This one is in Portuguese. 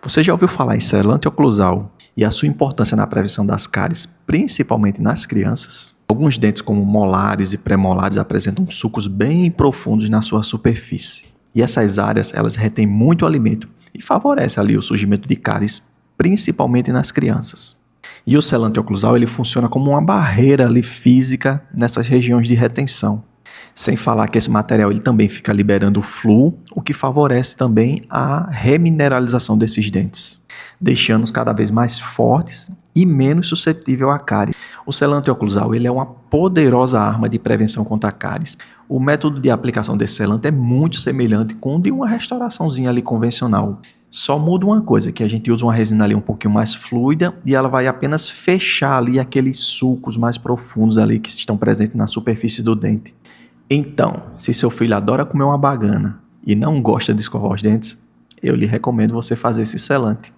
Você já ouviu falar em selante oclusal e a sua importância na prevenção das cáries, principalmente nas crianças? Alguns dentes, como molares e premolares, apresentam sulcos bem profundos na sua superfície. E essas áreas, elas retêm muito alimento e favorecem ali o surgimento de cáries, principalmente nas crianças. E o selante oclusal, ele funciona como uma barreira ali física nessas regiões de retenção. Sem falar que esse material ele também fica liberando fluo, o que favorece também a remineralização desses dentes, deixando-os cada vez mais fortes e menos suscetível à cárie. O selante oclusal ele é uma poderosa arma de prevenção contra a cáries. O método de aplicação desse selante é muito semelhante com o de uma restauraçãozinha ali convencional. Só muda uma coisa, que a gente usa uma resina ali um pouquinho mais fluida e ela vai apenas fechar ali aqueles sulcos mais profundos ali que estão presentes na superfície do dente. Então, se seu filho adora comer uma bagana e não gosta de escovar os dentes, eu lhe recomendo você fazer esse selante.